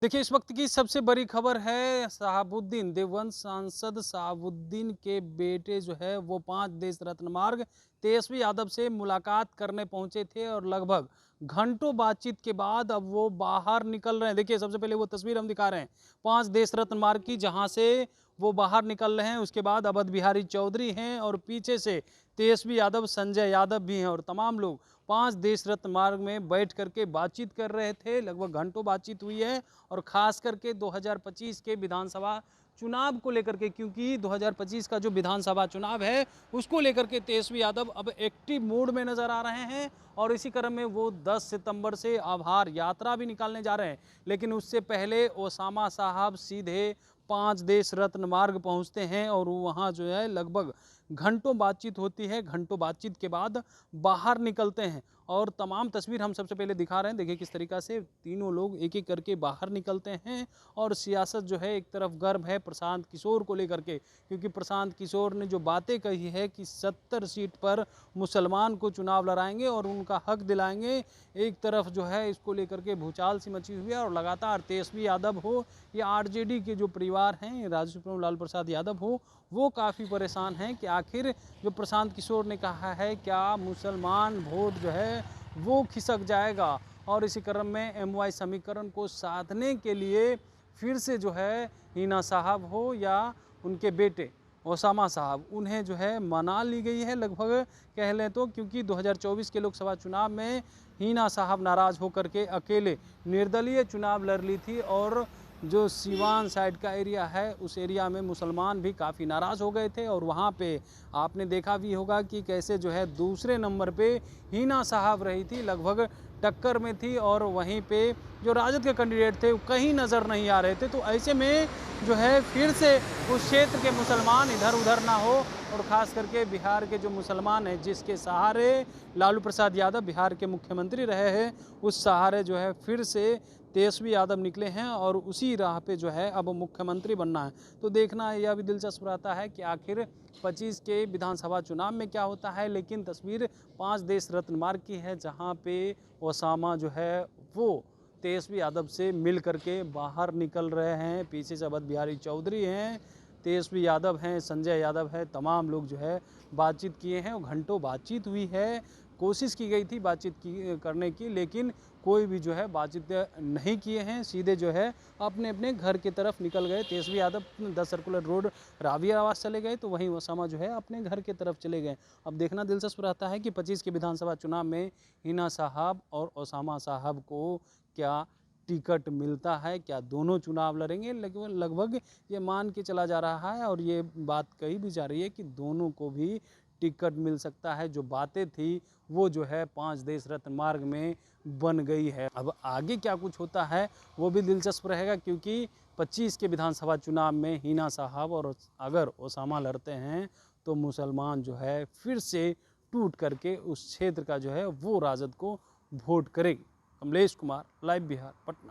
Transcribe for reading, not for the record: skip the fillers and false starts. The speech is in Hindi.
देखिए, इस वक्त की सबसे बड़ी खबर है शहाबुद्दीन देवबंद सांसद शहाबुद्दीन के बेटे जो है वो 5 देश रत्न मार्ग तेजस्वी यादव से मुलाकात करने पहुंचे थे और लगभग घंटों बातचीत के बाद अब वो बाहर निकल रहे हैं। देखिए, सबसे पहले वो तस्वीर हम दिखा रहे हैं 5 देश रत्न मार्ग की, जहां से वो बाहर निकल रहे हैं। उसके बाद अवध बिहारी चौधरी हैं और पीछे से तेजस्वी यादव, संजय यादव भी हैं और तमाम लोग 5 देश रत्न मार्ग में बैठ करके बातचीत कर रहे थे। लगभग घंटों बातचीत हुई है और खास करके 2025 के विधानसभा चुनाव को लेकर के, क्योंकि 2025 का जो विधानसभा चुनाव है उसको लेकर के तेजस्वी यादव अब एक्टिव मोड में नजर आ रहे हैं और इसी क्रम में वो 10 सितंबर से आभार यात्रा भी निकालने जा रहे हैं। लेकिन उससे पहले ओसामा साहब सीधे 5 देश रत्न मार्ग पहुंचते हैं और वहां जो है लगभग घंटों बातचीत होती है। घंटों बातचीत के बाद बाहर निकलते हैं और तमाम तस्वीर हम सबसे पहले दिखा रहे हैं। देखिए किस तरीका से तीनों लोग एक एक करके बाहर निकलते हैं और सियासत जो है, एक तरफ गर्व है प्रशांत किशोर को लेकर के, क्योंकि प्रशांत किशोर ने जो बातें कही है कि 70 सीट पर मुसलमान को चुनाव लड़ाएंगे और उनका हक दिलाएंगे। एक तरफ जो है इसको लेकर के भूचाल सी मची हुई है और लगातार तेजस्वी यादव हो या आरजेडी के जो परिवार हैं, राजू सुप्रीमो लालू प्रसाद यादव हो, वो काफ़ी परेशान हैं कि आखिर जो प्रशांत किशोर ने कहा है क्या मुसलमान वोट जो है वो खिसक जाएगा। और इसी क्रम में एमवाई समीकरण को साधने के लिए फिर से जो है हिना साहब हो या उनके बेटे ओसामा साहब, उन्हें जो है मना ली गई है लगभग कह लें तो, क्योंकि 2024 के लोकसभा चुनाव में हिना साहब नाराज़ होकर के अकेले निर्दलीय चुनाव लड़ ली थी और जो सीवान साइड का एरिया है उस एरिया में मुसलमान भी काफ़ी नाराज़ हो गए थे और वहाँ पे आपने देखा भी होगा कि कैसे जो है दूसरे नंबर पे हिना साहब रही थी, लगभग टक्कर में थी और वहीं पे जो राजद के कैंडिडेट थे वो कहीं नज़र नहीं आ रहे थे। तो ऐसे में जो है फिर से उस क्षेत्र के मुसलमान इधर उधर ना हो और ख़ास करके बिहार के जो मुसलमान हैं जिसके सहारे लालू प्रसाद यादव बिहार के मुख्यमंत्री रहे हैं, उस सहारे जो है फिर से तेजस्वी यादव निकले हैं और उसी राह पे जो है अब मुख्यमंत्री बनना है। तो देखना यह भी दिलचस्प रहता है कि आखिर 25 के विधानसभा चुनाव में क्या होता है। लेकिन तस्वीर 5 देश रत्न मार्ग की है, जहां पे ओसामा जो है वो तेजस्वी यादव से मिल करके बाहर निकल रहे हैं। पीछे से अवध बिहारी चौधरी हैं, तेजस्वी यादव हैं, संजय यादव है, तमाम लोग जो है बातचीत किए हैं और घंटों बातचीत हुई है। कोशिश की गई थी बातचीत करने की, लेकिन कोई भी जो है बातचीत नहीं किए हैं। सीधे जो है अपने अपने घर की तरफ निकल गए। तेजस्वी यादव 10 सर्कुलर रोड राविया आवास चले गए, तो वहीं ओसामा जो है अपने घर की तरफ चले गए। अब देखना दिलचस्प रहता है कि 25 के विधानसभा चुनाव में हिना साहब और ओसामा साहब को क्या टिकट मिलता है, क्या दोनों चुनाव लड़ेंगे। लगभग ये मान के चला जा रहा है और ये बात कही भी जा रही है कि दोनों को भी टिकट मिल सकता है। जो बातें थी वो जो है 5 देश रत्न मार्ग में बन गई है। अब आगे क्या कुछ होता है वो भी दिलचस्प रहेगा, क्योंकि 25 के विधानसभा चुनाव में हिना साहब और अगर ओसामा लड़ते हैं तो मुसलमान जो है फिर से टूट करके उस क्षेत्र का जो है वो राजद को वोट करेगी। कमलेश कुमार, लाइव बिहार, पटना।